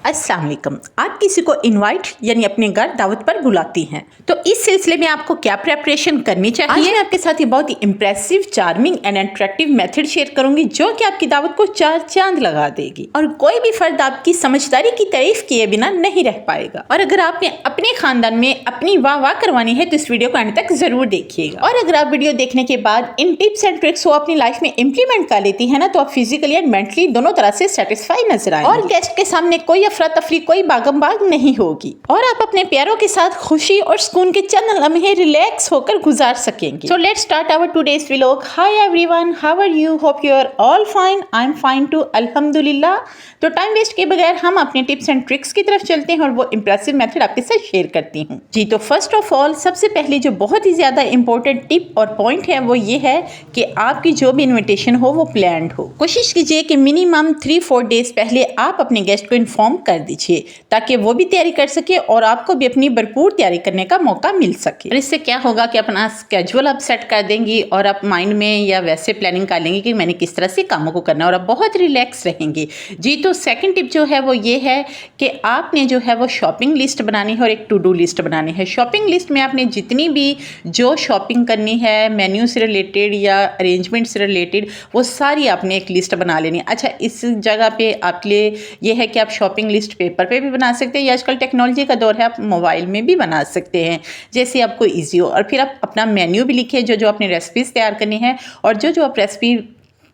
अस्सलाम वालेकुम। आप किसी को इनवाइट यानी अपने घर दावत पर बुलाती हैं तो इस सिलसिले में आपको क्या प्रेपरेशन करनी चाहिए। आज मैं आपके साथ ये बहुत ही impressive, charming and attractive method share करूंगी जो कि आपकी दावत को चार चांद लगा देगी और कोई भी फर्द आपकी समझदारी की तारीफ किए बिना नहीं रह पाएगा। और अगर आपने अपने खानदान में अपनी वाह वाह करवानी है तो इस वीडियो को अंत तक जरूर देखिएगा। और अगर आप वीडियो देखने के बाद इन टिप्स एंड ट्रिक्स को अपनी लाइफ में इंप्लीमेंट कर लेती है ना तो आप फिजिकली एंड मेंटली दोनों तरह से सेटिस्फाई नजर आएंगे और गेस्ट के सामने कोई अफरा तफरी, कोई बागम बाग नहीं होगी और आप अपने प्यारों के साथ खुशी और सुकून के चंद लम्हे रिलैक्स होकर गुजार सकेंगे। So let's start our today's vlog. Hi everyone, how are you? Hope you are all fine. I am fine too, अल्हम्दुलिल्लाह। तो टाइम वेस्ट के बगैर हम अपने टिप्स एंड ट्रिक्स की तरफ चलते हैं और वो इंप्रेसिव मेथड आपके साथ शेयर करती हूँ जी। तो फर्स्ट ऑफ ऑल, सबसे पहले जो बहुत ही ज्यादा इंपॉर्टेंट टिप और पॉइंट है वो ये है कि आपकी जो भी इन्विटेशन हो वो प्लान्ड हो। कोशिश कीजिए कि मिनिमम 3-4 डेज पहले आप अपने गेस्ट को इन्फॉर्म कर दीजिए ताकि वो भी तैयारी कर सके और आपको भी अपनी भरपूर तैयारी करने का मौका मिल सके। और इससे क्या होगा कि अपना स्केड्यूल आप सेट कर देंगी और आप माइंड में या वैसे प्लानिंग कर लेंगे कि मैंने किस तरह से कामों को करना है और आप बहुत रिलैक्स रहेंगे जी। तो सेकंड टिप जो है वो ये है कि आपने जो है वो शॉपिंग लिस्ट बनानी है और एक टू डू लिस्ट बनानी है। शॉपिंग लिस्ट में आपने जितनी भी जो शॉपिंग करनी है, मेन्यू से रिलेटेड या अरेंजमेंट से रिलेटेड, वो सारी आपने एक लिस्ट बना लेनी है। अच्छा, इस जगह पे आपके लिए ये है कि आप शॉपिंग लिस्ट पेपर पे भी बना सकते हैं या आजकल टेक्नोलॉजी का दौर है, आप मोबाइल में भी बना सकते हैं, जैसे आपको ईजी हो। और फिर आप अपना मेन्यू भी लिखिए जो जो अपनी रेसिपीज तैयार करनी है और जो जो आप रेसिपी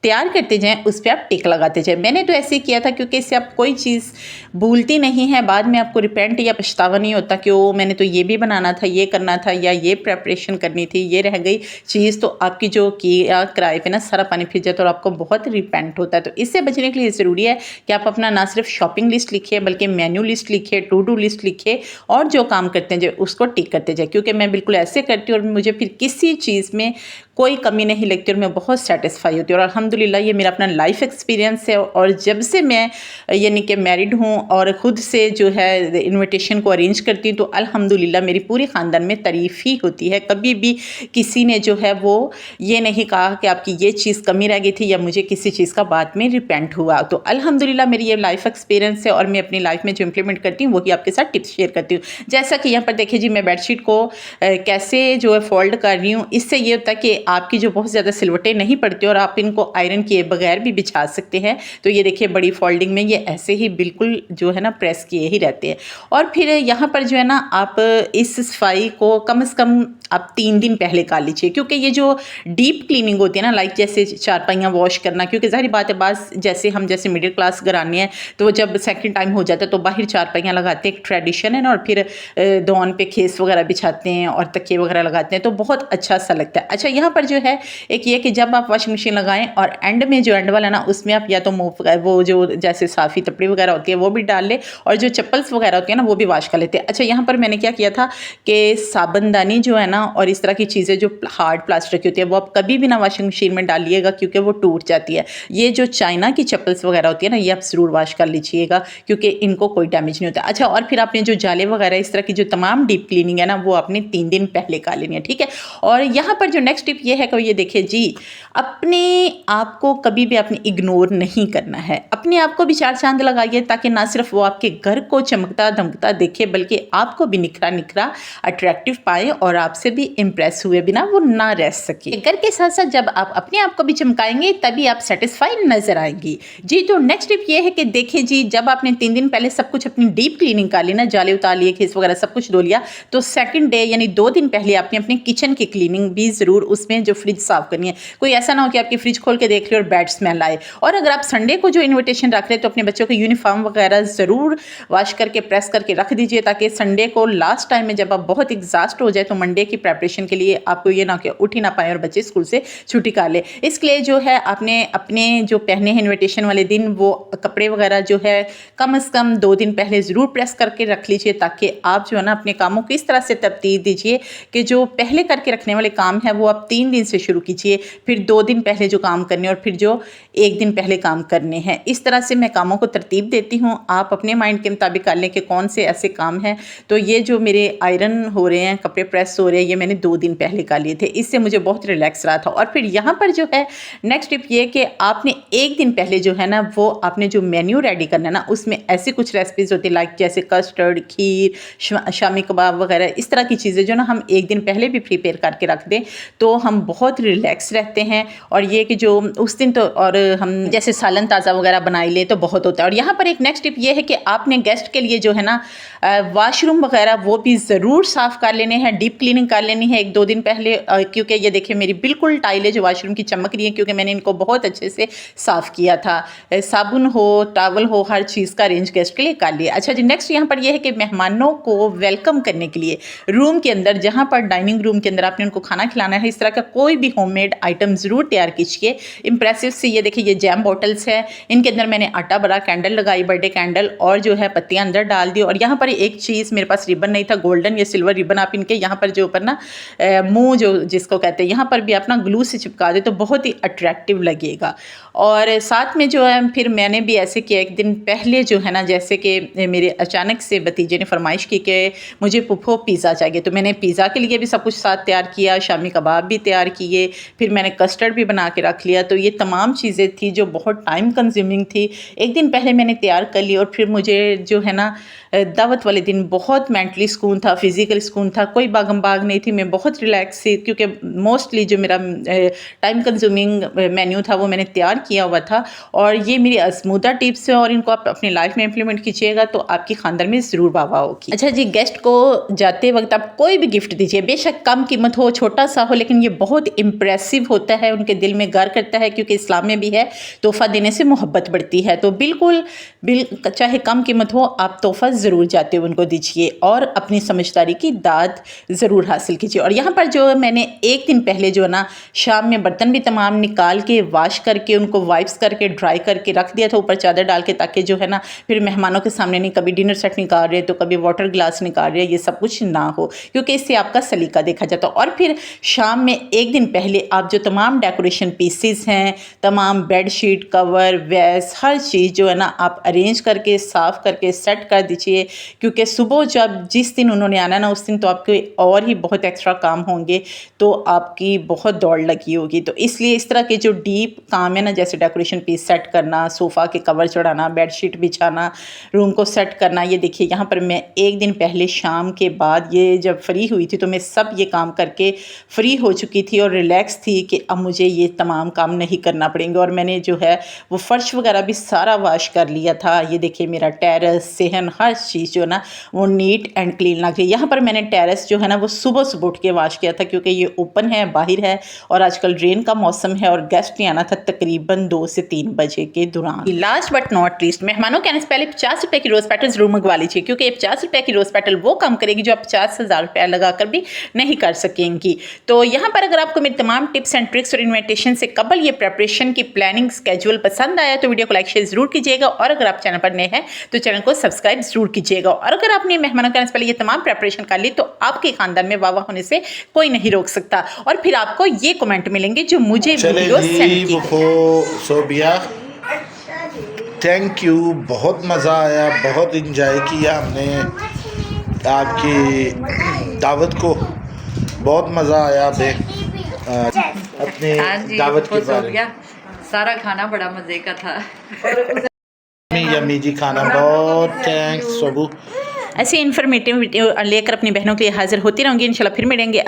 तैयार करते जाएं उस पर आप टिक लगाते जाएं। मैंने तो ऐसे ही किया था क्योंकि इससे आप कोई चीज़ भूलती नहीं है, बाद में आपको रिपेंट या पछतावा नहीं होता कि ओ मैंने तो ये भी बनाना था, ये करना था या ये प्रेपरेशन करनी थी, ये रह गई चीज़। तो आपकी जो किया किराए पे ना सारा पानी फिर जाता है और आपको बहुत रिपेंट होता है। तो इससे बचने के लिए ज़रूरी है कि आप अपना ना सिर्फ शॉपिंग लिस्ट लिखिए बल्कि मेन्यू लिस्ट लिखिए, टू डू लिस्ट लिखिए और जो काम करते हैं जो उसको टिक करते जाए। क्योंकि मैं बिल्कुल ऐसे करती हूँ और मुझे फिर किसी चीज़ में कोई कमी नहीं लगती और मैं बहुत सेटिस्फाई होती हूँ। और अल्हम्दुलिल्लाह ये मेरा अपना लाइफ एक्सपीरियंस है और जब से मैं यानी कि मैरिड हूँ और ख़ुद से जो है इनविटेशन को अरेंज करती हूँ तो अल्हम्दुलिल्लाह मेरी पूरी ख़ानदान में तारीफ़ ही होती है। कभी भी किसी ने जो है वो ये नहीं कहा कि आपकी ये चीज़ कमी रह गई थी या मुझे किसी चीज़ का बाद में रिपेंट हुआ। तो अल्हम्दुलिल्लाह मेरी ये लाइफ एक्सपीरियंस है और मैं अपनी लाइफ में जो इम्प्लीमेंट करती हूँ वही आपके साथ टिप्स शेयर करती हूँ। जैसा कि यहाँ पर देखिए जी, मैं बेडशीट को कैसे जो है फोल्ड कर रही हूँ। इससे ये होता है कि आपकी जो बहुत ज़्यादा सिलवटें नहीं पड़ती और आप इनको आयरन किए बगैर भी बिछा सकते हैं। तो ये देखिए बड़ी फोल्डिंग में ये ऐसे ही बिल्कुल जो है ना प्रेस किए ही रहते हैं। और फिर यहाँ पर जो है ना आप इस सफाई को कम से कम आप 3 दिन पहले कर लीजिए क्योंकि ये जो डीप क्लीनिंग होती है ना, लाइक जैसे चारपाइयाँ वॉश करना, क्योंकि ज़ाहिर बात है बास जैसे हम जैसे मिडिल क्लास घराने हैं तो जब सेकंड टाइम हो जाता है तो बाहर चारपाइयाँ लगाते हैं, एक ट्रेडिशन है ना, और फिर दौन पे खेस वगैरह बिछाते हैं और तकिए वगैरह लगाते हैं तो बहुत अच्छा सा लगता है। अच्छा, यहाँ पर जो है एक ये कि जब आप वॉशिंग मशीन लगाएं और एंड में जो एंड वाला ना उसमें आप या तो वो जो जैसे साफ़ी तपड़ी वगैरह होती है वो भी डाल ले और जो चप्पल्स वगैरह होती है ना वो भी वॉश कर लेते हैं। अच्छा, यहाँ पर मैंने क्या किया था कि साबुनदानी जो है ना और इस तरह की चीज़ें जो हार्ड प्लास्टिक की होती है वो आप कभी भी ना वॉशिंग मशीन में डालिएगा क्योंकि वो टूट जाती है। ये जो चाइना की चप्पल्स वगैरह होती है ना ये आप ज़रूर वॉश कर लीजिएगा क्योंकि इनको कोई डैमेज नहीं होता। अच्छा, और फिर आपने जो जाले वगैरह इस तरह की जो तमाम डीप क्लीनिंग है ना वो आपने 3 दिन पहले कर लेनी है, ठीक है। और यहाँ पर जो नेक्स्ट टिप ये है कि ये देखिए जी, अपने आप को कभी भी आपने इग्नोर नहीं करना है। अपने आप को भी चार चांद लगाइए ताकि ना सिर्फ वो आपके घर को चमकता धमकता देखे बल्कि आपको भी निखरा निखरा अट्रैक्टिव पाए और आपसे भी इम्प्रेस हुए बिना वो ना रह सके। घर के साथ साथ जब आप अपने आप को भी चमकाएंगे तभी आप सेटिस्फाइड नजर आएंगी जी। तो नेक्स्ट टिप ये है कि देखिए जी, जब आपने 3 दिन पहले सब कुछ अपनी डीप क्लीनिंग कर ली ना, जाले उतार लिए, खेस वगैरह सब कुछ धो लिया, तो सेकंड डे यानी 2 दिन पहले आपने अपने किचन की क्लीनिंग भी ज़रूर उसमें जो फ्रिज साफ करनी है। कोई ऐसा ना हो कि आपकी फ्रिज खोल के देख रहे और बैड स्मेल आए। और अगर आप संडे को जो इनविटेशन रख रहे हैं तो अपने बच्चों के यूनिफॉर्म वगैरह ज़रूर वॉश करके प्रेस करके रख दीजिए ताकि संडे को लास्ट टाइम में जब आप बहुत एग्जॉस्ट हो जाए तो मंडे की प्रेपरेशन के लिए आपको ये ना कि उठ ही ना पाए और बच्चे स्कूल से छुट्टी कर ले। इसके लिए जो है आपने अपने जो पहने हैं इन्विटेशन वाले दिन वो कपड़े वगैरह जो है कम से कम 2 दिन पहले ज़रूर प्रेस करके रख लीजिए ताकि आप जो है ना अपने कामों को इस तरह से तरतीब दीजिए कि जो पहले करके रखने वाले काम है वो आप 3 दिन से शुरू कीजिए, फिर 2 दिन पहले जो काम करने और फिर जो 1 दिन पहले काम करने हैं। इस तरह से मैं कामों को तरतीब देती हूँ। आप अपने माइंड के मुताबिक कर लें कि कौन से ऐसे काम हैं। तो ये जो मेरे आयरन हो रहे हैं, कपड़े प्रेस हो रहे हैं ये मैंने 2 दिन पहले का लिए थे, इससे मुझे बहुत रिलैक्स रहा था। और फिर यहाँ पर जो है नेक्स्ट टिप ये कि आपने 1 दिन पहले जो है ना वो आपने जो मेन्यू रेडी करना है ना, उसमें ऐसी कुछ रेसिपीज़ होती है लाइक जैसे कस्टर्ड, खीर, शामी कबाब वगैरह, इस तरह की चीज़ें जो ना हम 1 दिन पहले भी प्रिपेयर करके रख दें तो हम बहुत रिलैक्स रहते हैं। और ये कि जो उस दिन तो और हम जैसे सालन ताज़ा वगैरह बनाई ले तो बहुत होता है। और यहाँ पर एक नेक्स्ट टिप ये है कि आपने गेस्ट के लिए जो है ना वॉशरूम वगैरह वो भी ज़रूर साफ़ कर लेने हैं, डीप क्लीनिंग कर लेनी है 1-2 दिन पहले, क्योंकि ये देखिए मेरी बिल्कुल टाइलें जो वॉशरूम की चमक रही है, क्योंकि मैंने इनको बहुत अच्छे से साफ़ किया था। साबुन हो, टॉवल हो, हर चीज़ का अरेंज गेस्ट के लिए कर लिया। अच्छा जी, नेक्स्ट यहाँ पर यह है कि मेहमानों को वेलकम करने के लिए रूम के अंदर, जहाँ पर डाइनिंग रूम के अंदर आपने उनको खाना खिलाना है, इस तरह का कोई भी होममेड आइटम ज़रूर तैयार कीजिए इम्प्रेसिव से। ये देखिए ये जैम बॉटल्स है, इनके अंदर मैंने आटा भरा, कैंडल लगाई, बर्थडे कैंडल, और जो है पत्तियाँ अंदर डाल दी। और यहाँ पर एक चीज़ मेरे पास रिबन नहीं था, गोल्डन या सिल्वर रिबन, आप इनके यहाँ पर जो ऊपर ना मुंह जो जिसको कहते हैं यहाँ पर भी अपना ग्लू से चिपका दे तो बहुत ही अट्रैक्टिव लगेगा। और साथ में जो है फिर मैंने भी ऐसे किया 1 दिन पहले जो है ना, जैसे कि मेरे अचानक से भतीजे ने फरमाइश की कि मुझे पुप्पो पिज़्ज़ा चाहिए, तो मैंने पिज़्ज़ा के लिए भी सब कुछ साथ तैयार किया, शामी कबाब भी तैयार किए, फिर मैंने कस्टर्ड भी बना के रख लिया। तो ये तमाम चीज़ें थी जो बहुत टाइम कंज्यूमिंग थी, 1 दिन पहले मैंने तैयार कर ली। और फिर मुझे जो है ना दावत वाले दिन बहुत मेंटली सुकून था, फिज़िकल सुकून था, कोई भागम भाग नहीं थी, मैं बहुत रिलैक्स थी, क्योंकि मोस्टली जो मेरा टाइम कंज्यूमिंग मेन्यू था वो मैंने तैयार किया हुआ था। और ये मेरी आज़मूदा टिप्स है और इनको आप अपनी लाइफ में इंप्लीमेंट कीजिएगा तो आपकी खानदान में ज़रूर वाह होगी। अच्छा जी, गेस्ट को जाते वक्त आप कोई भी गिफ्ट दीजिए, बेशक कम कीमत हो, छोटा सा हो, लेकिन ये बहुत इम्प्रेसिव होता है, उनके दिल में घर करता है, क्योंकि इस्लाम में भी है तोहफ़ा देने से मोहब्बत बढ़ती है। तो बिल्कुल चाहे कम कीमत हो, आप तोहफ़ा ज़रूर जाते हुए उनको दीजिए और अपनी समझदारी की दाद ज़रूर हासिल कीजिए। और यहाँ पर जो मैंने 1 दिन पहले जो है ना शाम में बर्तन भी तमाम निकाल के वॉश करके उनको वाइप्स करके ड्राई करके रख दिया था ऊपर चादर डाल के, ताकि जो है ना फिर मेहमानों के सामने नहीं कभी डिनर सेट निकाल रहे तो कभी वाटर ग्लास निकाल रहे, ये सब कुछ ना हो, क्योंकि इससे आपका सलीका देखा जाता है। और फिर शाम में 1 दिन पहले आप जो तमाम डेकोरेशन पीसेस हैं, तमाम बेडशीट, कवर, वैस, हर चीज़ जो है ना आप अरेंज करके साफ़ करके सेट कर दीजिए, क्योंकि सुबह जब जिस दिन उन्होंने आना ना उस दिन तो आपके और ही बहुत एक्स्ट्रा काम होंगे, तो आपकी बहुत दौड़ लगी होगी। तो इसलिए इस तरह के जो डीप काम है ना, जैसे डेकोरेशन पीस सेट करना, सोफ़ा के कवर चढ़ाना, बेडशीट बिछाना, रूम को सेट करना, ये देखिए यहाँ पर मैं 1 दिन पहले शाम के बाद ये जब फ्री हुई थी तो मैं सब ये काम करके फ्री हो चुकी थी और रिलैक्स थी कि अब मुझे ये तमाम काम नहीं करना पड़ेंगे। और मैंने जो है वो फ़र्श वगैरह भी सारा वॉश कर लिया था। ये देखिए मेरा टेरेस, सेहन, हर चीज़ जो है ना वो नीट एंड क्लीन लग रही है। यहाँ पर मैंने टेरेस जो है ना वो सुबह सुबह उठ के वॉश किया था, क्योंकि ये ओपन है, बाहर है और आजकल रेन का मौसम है और गेस्ट ने आना था तकरीबन 2 से 3 बजे के दौरान। लास्ट बट नॉट लीस्ट, मेहमानों के आने से पहले 50 रुपए की रोज़ पेटल जरूर मंगवा लीजिए, क्योंकि 50 रुपए की रोज़ पेटल वो काम करेगी जो आप 50,000 रुपया लगाकर भी नहीं कर सकेंगी। तो यहाँ पर अगर आपको मेरी तमाम टिप्स एंड ट्रिक्स और इन्विटेशन से कबल ये प्रेपरेशन की प्लानिंग स्केड्यूल पसंद आया तो वीडियो को लाइक शेयर जरूर कीजिएगा, और अगर आप चैनल पर नए हैं तो चैनल को सब्सक्राइब जरूर कीजिएगा। और अगर आपने मेहमानों के आने से पहले ये तमाम प्रेपरेशन कर ली तो आपके खानदान में वाह होने से कोई नहीं रोक सकता। और फिर आपको ये कमेंट मिलेंगे जो मुझे video send Sobia, thank you, बहुत मज़ा आया, बहुत इंजॉय किया हमने आपकी दावत को, बहुत मज़ा आया अपने दावत के बारे में। सारा खाना बड़ा मज़े का था। यम्मी जी खाना, बहुत थैंक्स सोबू। ऐसे इन्फॉर्मेटिव वीडियो लेकर अपनी बहनों के लिए हाजिर होती रहूँगी, इंशाल्लाह फिर मिलेंगे।